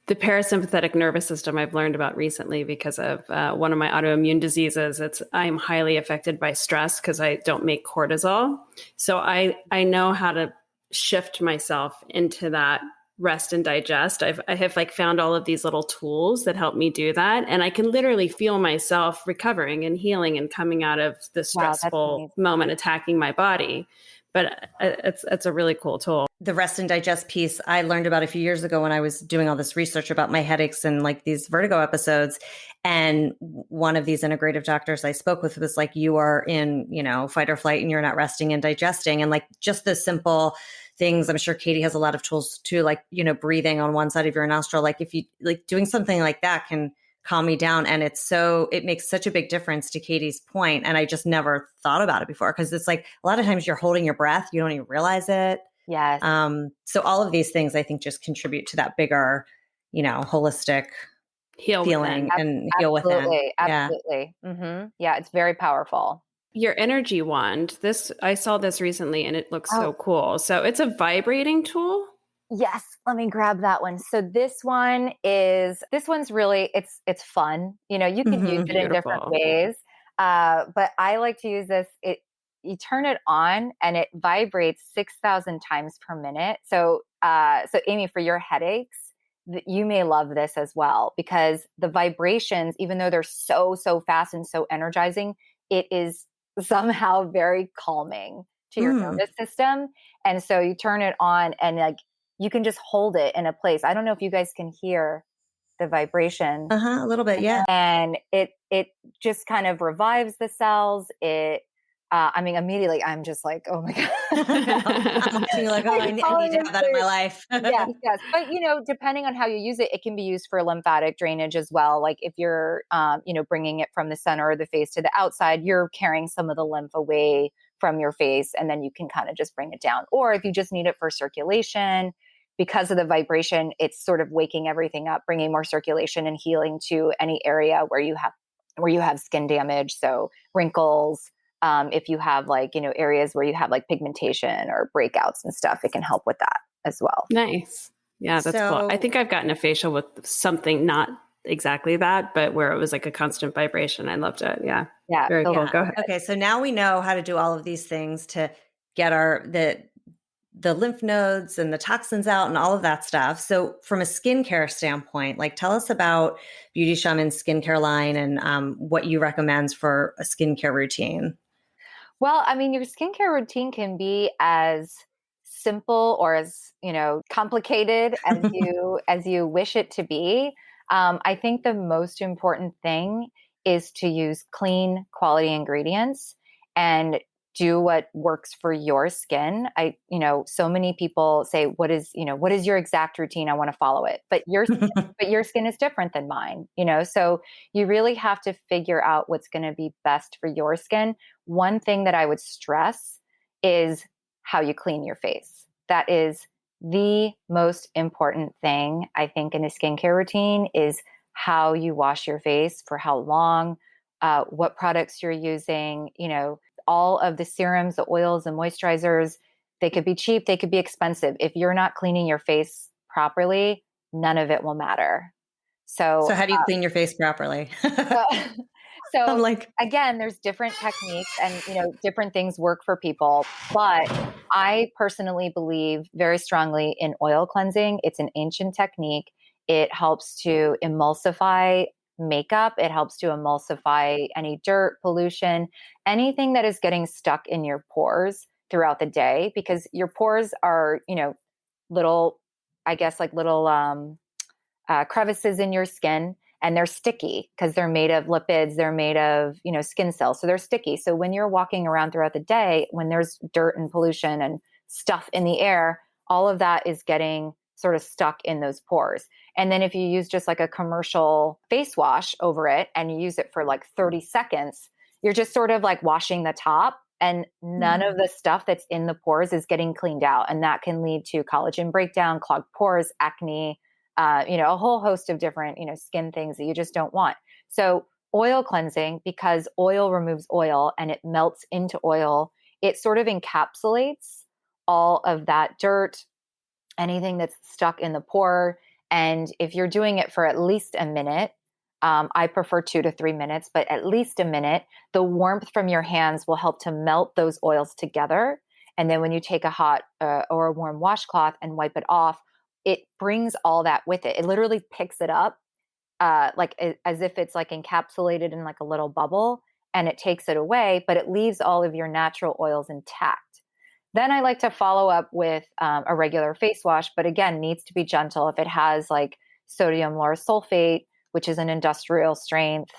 the parasympathetic nervous system I've learned about recently because of one of my autoimmune diseases. I'm highly affected by stress because I don't make cortisol. So I know how to shift myself into that rest and digest. I have like found all of these little tools that help me do that. And I can literally feel myself recovering and healing and coming out of the stressful moment attacking my body. But it's a really cool tool. The rest and digest piece I learned about a few years ago when I was doing all this research about my headaches and like these vertigo episodes. And one of these integrative doctors I spoke with was like, you are in, fight or flight and you're not resting and digesting. And like just the simple things, I'm sure Katie has a lot of tools too, like, breathing on one side of your nostril. Like if you like doing something like that can calm me down. And it makes such a big difference to Katie's point. And I just never thought about it before because it's like a lot of times you're holding your breath. You don't even realize it. Yes. So all of these things I think just contribute to that bigger, holistic feeling and heal within. Absolutely. Mm-hmm. Yeah. It's very powerful. Your energy wand, I saw this recently and it looks so cool. So it's a vibrating tool. Yes. Let me grab that one. So this one's really, it's fun. You can use it in different ways. But I like to use this. You turn it on and it vibrates 6,000 times per minute. So Amy, for your headaches, you may love this as well because the vibrations, even though they're so, so fast and so energizing, it is somehow very calming to your nervous system. And so you turn it on and like, you can just hold it in a place. I don't know if you guys can hear the vibration. A little bit. Yeah. And it just kind of revives the cells. Immediately I'm just like, oh my God. You're like, I need to have that in my life. Yes. But, depending on how you use it, it can be used for lymphatic drainage as well. Like if you're, bringing it from the center of the face to the outside, you're carrying some of the lymph away from your face, and then you can kind of just bring it down. Or if you just need it for circulation, because of the vibration, it's sort of waking everything up, bringing more circulation and healing to any area where you have skin damage. So wrinkles, if you have areas where you have like pigmentation or breakouts and stuff, it can help with that as well. Nice. Yeah, that's cool. I think I've gotten a facial with something not exactly that, but where it was like a constant vibration. I loved it. Yeah. Yeah. Very cool. Go ahead. Okay. So now we know how to do all of these things to get the lymph nodes and the toxins out and all of that stuff. So from a skincare standpoint, like tell us about Beauty Shamans skincare line and what you recommend for a skincare routine. Well, your skincare routine can be as simple or as, complicated as you wish it to be. I think the most important thing is to use clean, quality ingredients and do what works for your skin. So many people say, what is your exact routine? I want to follow it. But your skin is different than mine, so you really have to figure out what's going to be best for your skin. One thing that I would stress is how you clean your face. That is the most important thing, I think, in a skincare routine is how you wash your face, for how long, what products you're using, all of the serums, the oils, and moisturizers. They could be cheap, they could be expensive. If you're not cleaning your face properly, none of it will matter. So how do you clean your face properly? So again, there's different techniques and, different things work for people, but I personally believe very strongly in oil cleansing. It's an ancient technique. It helps to emulsify makeup. It helps to emulsify any dirt, pollution, anything that is getting stuck in your pores throughout the day, because your pores are, little crevices in your skin. And they're sticky because they're made of lipids. They're made of, skin cells. So they're sticky. So when you're walking around throughout the day, when there's dirt and pollution and stuff in the air, all of that is getting sort of stuck in those pores. And then if you use just like a commercial face wash over it and you use it for like 30 seconds, you're just sort of like washing the top and none of the stuff that's in the pores is getting cleaned out. And that can lead to collagen breakdown, clogged pores, acne, a whole host of different, skin things that you just don't want. So oil cleansing, because oil removes oil and it melts into oil, it sort of encapsulates all of that dirt, anything that's stuck in the pore. And if you're doing it for at least a minute, I prefer 2 to 3 minutes, but at least a minute, the warmth from your hands will help to melt those oils together. And then when you take a hot or a warm washcloth and wipe it off, it brings all that with it. It literally picks it up as if it's like encapsulated in like a little bubble, and it takes it away, but it leaves all of your natural oils intact. Then I like to follow up with a regular face wash, but again, needs to be gentle. If it has like sodium lauryl sulfate, which is an industrial strength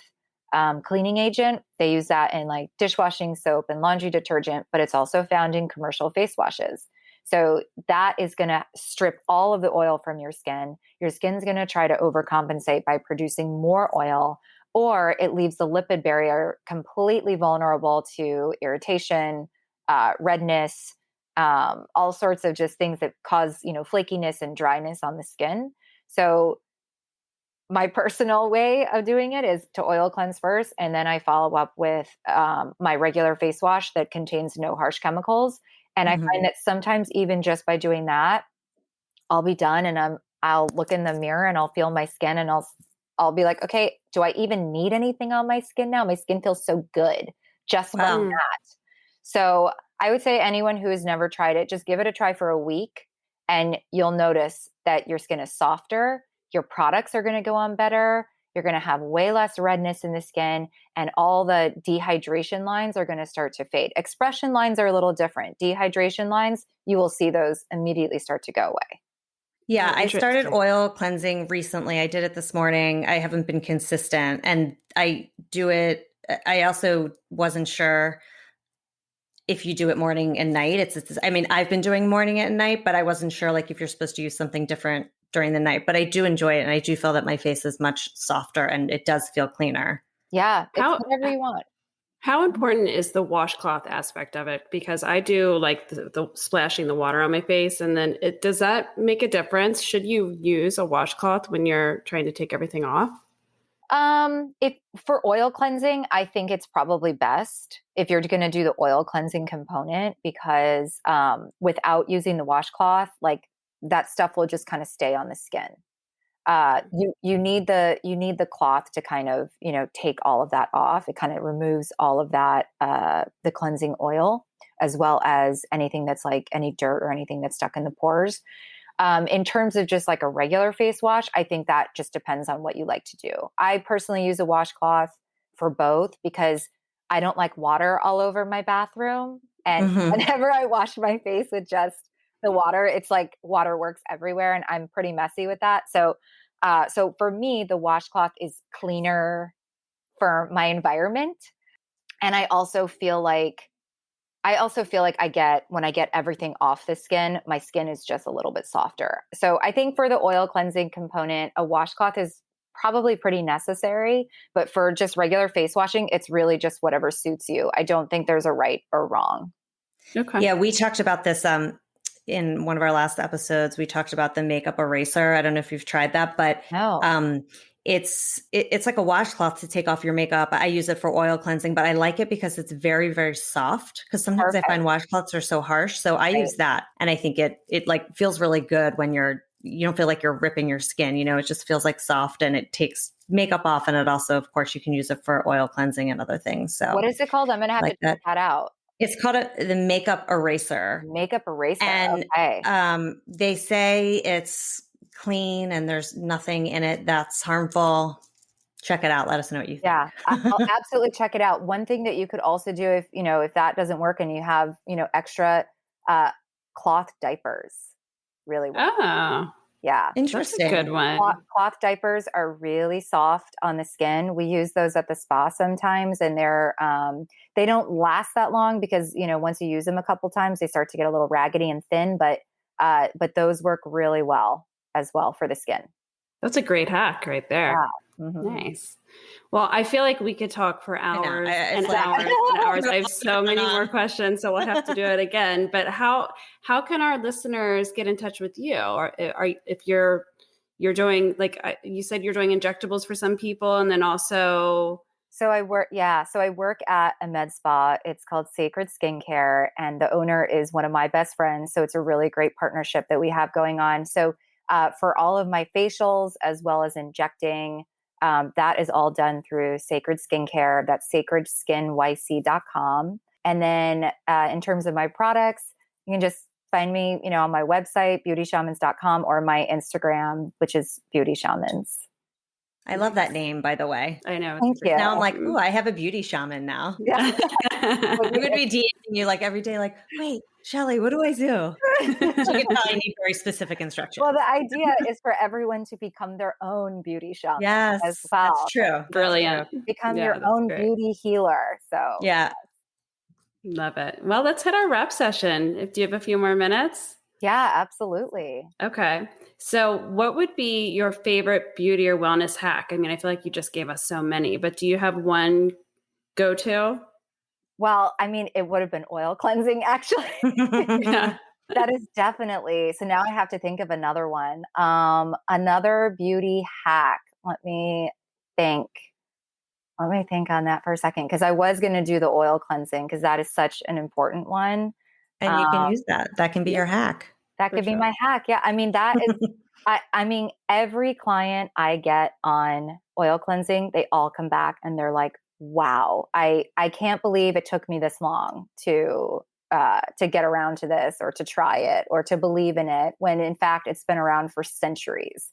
cleaning agent, they use that in like dishwashing soap and laundry detergent, but it's also found in commercial face washes. So that is going to strip all of the oil from your skin. Your skin's going to try to overcompensate by producing more oil, or it leaves the lipid barrier completely vulnerable to irritation, redness, all sorts of just things that cause, flakiness and dryness on the skin. So my personal way of doing it is to oil cleanse first, and then I follow up with my regular face wash that contains no harsh chemicals. And I find that sometimes even just by doing that, I'll be done, and I'll look in the mirror and I'll feel my skin, and I'll be like, okay, do I even need anything on my skin now? My skin feels so good just from that. So I would say anyone who has never tried it, just give it a try for a week, and you'll notice that your skin is softer. Your products are going to go on better. You're going to have way less redness in the skin, and all the dehydration lines are going to start to fade. Expression lines are a little different. Dehydration lines, you will see those immediately start to go away. Yeah, I started oil cleansing recently. I did it this morning. I haven't been consistent, and I do it. I also wasn't sure if you do it morning and night. I've been doing morning and night, but I wasn't sure like if you're supposed to use something different during the night. But I do enjoy it, and I do feel that my face is much softer and it does feel cleaner. Yeah, it's whatever you want. How important is the washcloth aspect of it? Because I do like the splashing the water on my face, and then does that make a difference? Should you use a washcloth when you're trying to take everything off? If for oil cleansing, I think it's probably best if you're going to do the oil cleansing component, because without using the washcloth, like that stuff will just kind of stay on the skin. You need the cloth to kind of, take all of that off. It kind of removes all of that, the cleansing oil, as well as anything that's like any dirt or anything that's stuck in the pores. In terms of just like a regular face wash, I think that just depends on what you like to do. I personally use a washcloth for both because I don't like water all over my bathroom. And whenever I wash my face with just the water, it's like waterworks everywhere, and I'm pretty messy with that. So for me, the washcloth is cleaner for my environment. And I also feel like when I get everything off the skin, my skin is just a little bit softer. So I think for the oil cleansing component, a washcloth is probably pretty necessary, but for just regular face washing, it's really just whatever suits you. I don't think there's a right or wrong. Okay. Yeah, we talked about this in one of our last episodes. We talked about the makeup eraser. I don't know if you've tried that, but no. It's like a washcloth to take off your makeup. I use it for oil cleansing, but I like it because it's very, very soft. Because sometimes I find washcloths are so harsh. So I use that, and I think it like feels really good when you don't feel like you're ripping your skin. It just feels like soft, and it takes makeup off. And it also, of course, you can use it for oil cleansing and other things. So what is it called? I'm going to have to check that out. It's called the makeup eraser. Makeup eraser. And okay. They say it's clean and there's nothing in it that's harmful. Check it out. Let us know what you think. Yeah, I'll absolutely check it out. One thing that you could also do if that doesn't work and you have, extra cloth diapers, really well. Oh, yeah. Interesting. That's a good one. Cloth diapers are really soft on the skin. We use those at the spa sometimes, and they don't last that long because, once you use them a couple times, they start to get a little raggedy and thin, but those work really well as well for the skin. That's a great hack right there. Yeah. Mm-hmm. Nice. Well, I feel like we could talk for hours and hours and hours. I have so many more questions, so we'll have to do it again. But how can our listeners get in touch with you? Or if you're doing, like you said, you're doing injectables for some people, and then also So I work at a med spa. It's called Sacred Skincare, and the owner is one of my best friends. So it's a really great partnership that we have going on. So for all of my facials as well as injecting, that is all done through Sacred Skincare. That's sacredskinyc.com. And then in terms of my products, you can just find me, on my website, BeautyShamans.com, or my Instagram, which is Beauty Shamans. I love that name, by the way. I know. Thank you. Now I'm like, ooh, I have a beauty shaman now. Yeah. We would be DMing you like every day, like, wait, Shelley, what do I do? You can tell I need very specific instructions. Well, the idea is for everyone to become their own beauty shaman Yes, as well. that's true. Brilliant. Become your own beauty healer. So yeah. Love it. Well, let's hit our wrap session. Do you have a few more minutes? Yeah, absolutely. Okay. So what would be your favorite beauty or wellness hack? I mean, I feel like you just gave us so many, but do you have one go-to? Well, I mean, it would have been oil cleansing, actually. Yeah. That is definitely. So now I have to think of another one. Another beauty hack. Let me think on that for a second, because I was going to do the oil cleansing because that is such an important one. And you can use that. That can be your hack. That could be my hack. Yeah. I mean, that is, I mean, every client I get on oil cleansing, they all come back and they're like, wow, I can't believe it took me this long to get around to this or to try it or to believe in it, when in fact it's been around for centuries.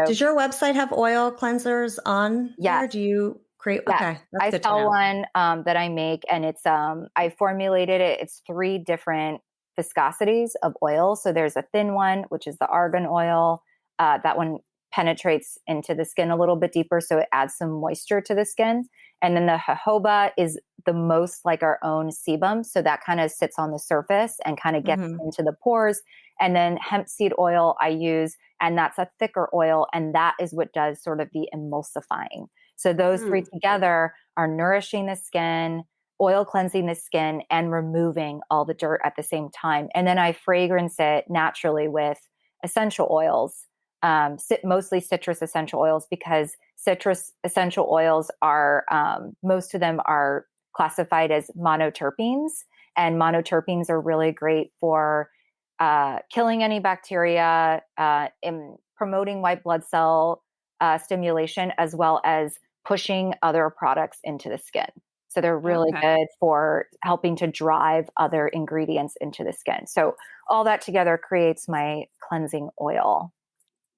Does your website have oil cleansers on? Yeah. There? Do you create? Yes. Okay. I sell one that I make, and it's I formulated it. It's 3 different viscosities of oil. So there's a thin one, which is the argan oil. That one penetrates into the skin a little bit deeper, so it adds some moisture to the skin. And then the jojoba is the most like our own sebum. So that kind of sits on the surface and kind of gets into the pores. And then hemp seed oil I use, and that's a thicker oil. And that is what does sort of the emulsifying. So those 3 together are nourishing the skin, oil cleansing the skin, and removing all the dirt at the same time. And then I fragrance it naturally with essential oils, mostly citrus essential oils, because citrus essential oils are, most of them are classified as monoterpenes. And monoterpenes are really great for killing any bacteria, in promoting white blood cell stimulation, as well as pushing other products into the skin. So they're really good for helping to drive other ingredients into the skin. So all that together creates my cleansing oil.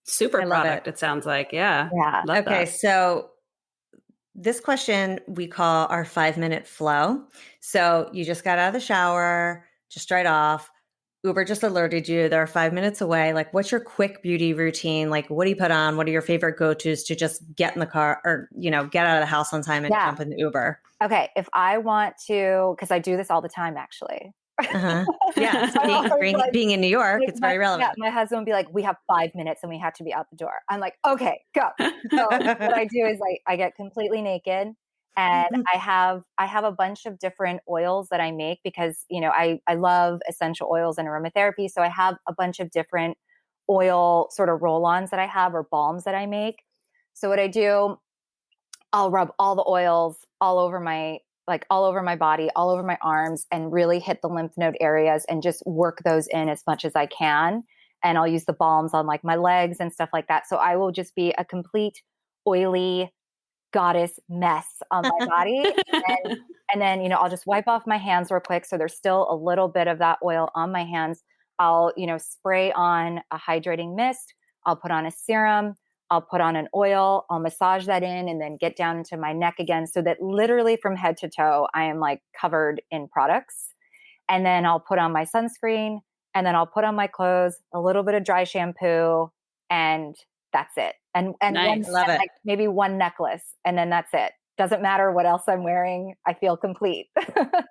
Super product, it sounds like. Yeah. Yeah. Love Okay. that. So this question we call our 5-minute flow. So you just got out of the shower, just dried off. Uber just alerted you they're 5 minutes away. Like, what's your quick beauty routine? Like, what do you put on? What are your favorite go-tos to just get in the car or, get out of the house on time and jump in the Uber? Okay. If I want to, because I do this all the time, actually. Yeah. Being in New York, it's very relevant. Yeah, my husband would be like, we have 5 minutes and we have to be out the door. I'm like, okay, go. So what I do is I get completely naked, and I have a bunch of different oils that I make because, I love essential oils and aromatherapy. So I have a bunch of different oil sort of roll-ons that I have, or balms that I make. So what I do, I'll rub all the oils all over my body, all over my arms, and really hit the lymph node areas and just work those in as much as I can. And I'll use the balms on like my legs and stuff like that. So I will just be a complete oily goddess mess on my body. And then, I'll just wipe off my hands real quick. So there's still a little bit of that oil on my hands. I'll, spray on a hydrating mist. I'll put on a serum. I'll put on an oil, I'll massage that in, and then get down into my neck again, so that literally from head to toe, I am like covered in products. And then I'll put on my sunscreen, and then I'll put on my clothes, a little bit of dry shampoo, and that's it. And nice. Love it. Like maybe one necklace, and then that's it. Doesn't matter what else I'm wearing. I feel complete.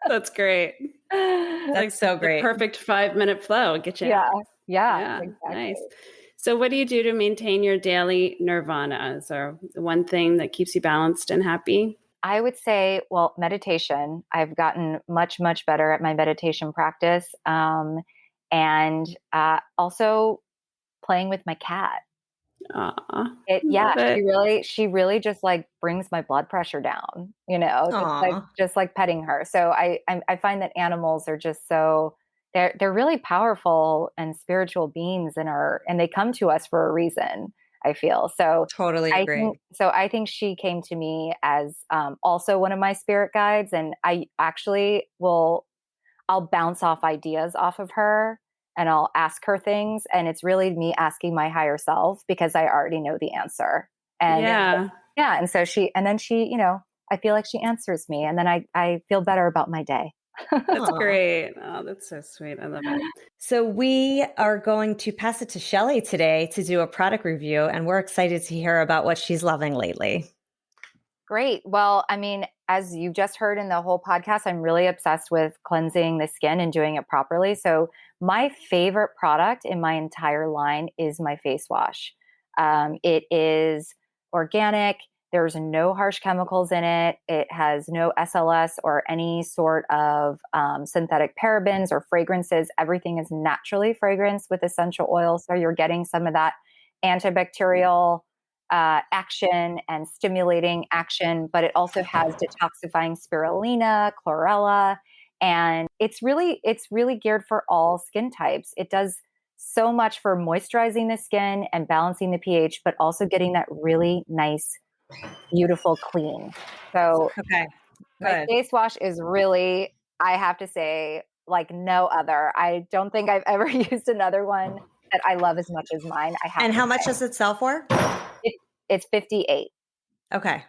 That's great. That's so great. Perfect 5-minute flow. Get you out. Yeah. Exactly. Nice. So what do you do to maintain your daily nirvana? Is there one thing that keeps you balanced and happy? I would say, well, meditation. I've gotten much, much better at my meditation practice. And also playing with my cat. Aw, she really just like brings my blood pressure down, Aw. just like petting her. So I find that animals are just so, they're really powerful and spiritual beings and they come to us for a reason, I feel. So Totally agree. I think she came to me as also one of my spirit guides, and I actually I'll bounce off ideas off of her and I'll ask her things. And it's really me asking my higher self because I already know the answer. And yeah. And so then she, I feel like she answers me, and then I feel better about my day. That's great. Oh, that's so sweet. I love it. So we are going to pass it to Shelley today to do a product review, and we're excited to hear about what she's loving lately. Great. Well, I mean, as you just heard in the whole podcast, I'm really obsessed with cleansing the skin and doing it properly. So my favorite product in my entire line is my face wash. It is organic. There's no harsh chemicals in it. It has no SLS or any sort of synthetic parabens or fragrances. Everything is naturally fragranced with essential oils. So you're getting some of that antibacterial action and stimulating action, but it also has detoxifying spirulina, chlorella, and it's really geared for all skin types. It does so much for moisturizing the skin and balancing the pH, but also getting that really nice, beautiful clean. So my face wash is really, I have to say, like no other. I don't think I've ever used another one that I love as much as mine. And how much does it sell for? It's $58. Okay.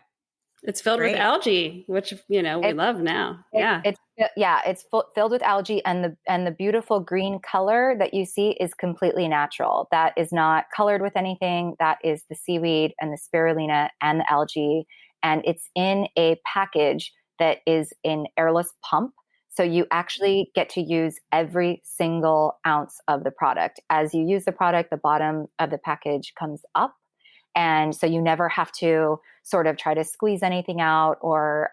It's filled with algae, which, we love now. It's filled with algae, and the beautiful green color that you see is completely natural. That is not colored with anything. That is the seaweed and the spirulina and the algae. And it's in a package that is an airless pump. So you actually get to use every single ounce of the product. As you use the product, the bottom of the package comes up. And so you never have to sort of try to squeeze anything out or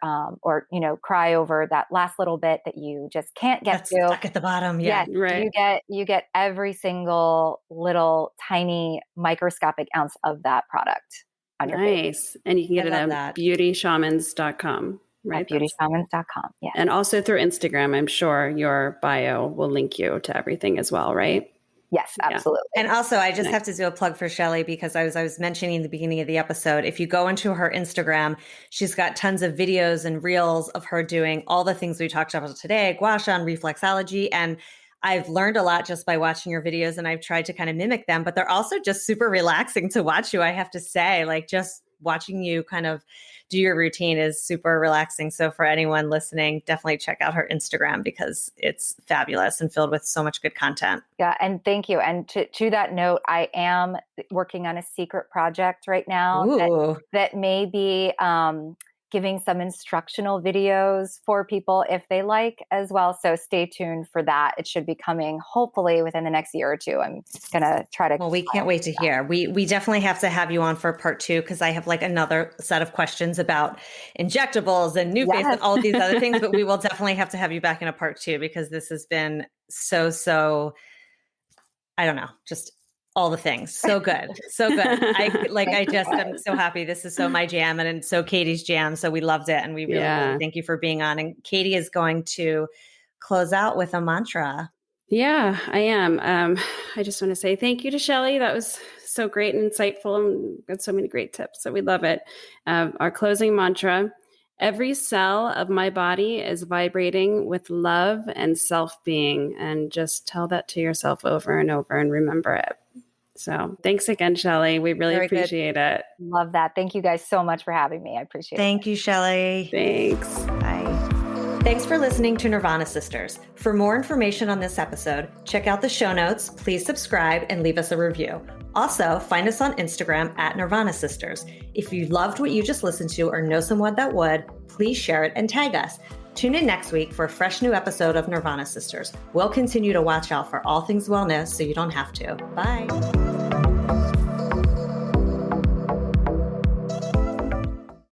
cry over that last little bit that you just can't get to. Stuck at the bottom. Yeah. Yes, right. You get every single little tiny microscopic ounce of that product on your face. And you can get it at BeautyShamans.com. Right. At BeautyShamans.com. Yeah. And also through Instagram, I'm sure your bio will link you to everything as well, right? Yes, absolutely. Yeah. And also, I just have to do a plug for Shelley because I was mentioning in the beginning of the episode, if you go into her Instagram, she's got tons of videos and reels of her doing all the things we talked about today, Gua Sha and reflexology. And I've learned a lot just by watching your videos, and I've tried to kind of mimic them, but they're also just super relaxing to watch you. I have to say, like, just watching you kind of do your routine is super relaxing. So for anyone listening, definitely check out her Instagram because it's fabulous and filled with so much good content. Yeah. And thank you. And to that note, I am working on a secret project right now that may be giving some instructional videos for people if they like as well. So stay tuned for that. It should be coming hopefully within the next year or two. I'm going to try to. Well, we can't wait to hear. We definitely have to have you on for part 2 because I have like another set of questions about injectables and new face and all of these other things, but we will definitely have to have you back in a part 2 because this has been so, I don't know, just all the things. So good. So good. I'm so happy. This is so my jam and it's so Katie's jam. So we loved it. And we really thank you for being on. And Katie is going to close out with a mantra. Yeah, I am. I just want to say thank you to Shelley. That was so great and insightful and got so many great tips. So we love it. Our closing mantra: every cell of my body is vibrating with love and self-being. And just tell that to yourself over and over and remember it. So thanks again, Shelley. We really appreciate it. Love that. Thank you guys so much for having me. I appreciate it. Thank you, Shelley. Thanks. Bye. Thanks for listening to Nirvana Sisters. For more information on this episode, check out the show notes, please subscribe, and leave us a review. Also, find us on Instagram at Nirvana Sisters. If you loved what you just listened to or know someone that would, please share it and tag us. Tune in next week for a fresh new episode of Nirvana Sisters. We'll continue to watch out for all things wellness so you don't have to. Bye.